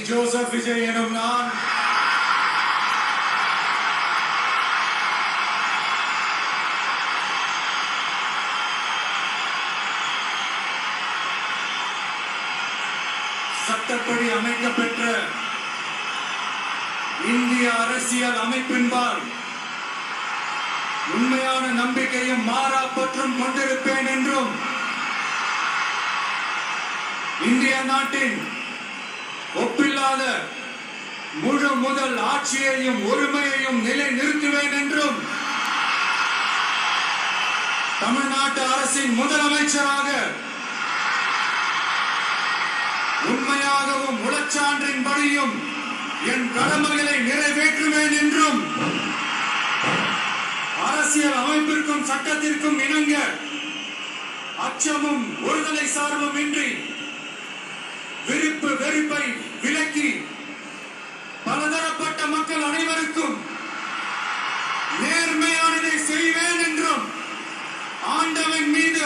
Joseph Vijay எனும் நான் சட்டப்படி அமைக்கப்பெற்ற இந்திய அரசியல் அமைப்பின்பால் உண்மையான நம்பிக்கையும் மாறா பற்றும் கொண்டிருப்பேன் என்றும் இந்திய நாட்டின் ஒப்பில்லாத முழு முதல் ஆட்சியையும் ஒருமையையும் நிலை நிறுத்துவேன் என்றும் தமிழ்நாட்டு அரசின் முதலமைச்சராக உண்மையாகவும் உளச்சான்றின்படியும் என் கடமைகளை நிறைவேற்றுவேன் என்றும் அரசியல் அமைப்பிற்கும் சட்டத்திற்கும் இணங்க அச்சமும் ஒருதலை சார்பும் இன்றி விருப்பு வெறுப்பை விலக்கி பலதரப்பட்ட மக்கள் அனைவருக்கும் நேர்மையானதை செய்வேன் என்றும் ஆண்டவன் மீது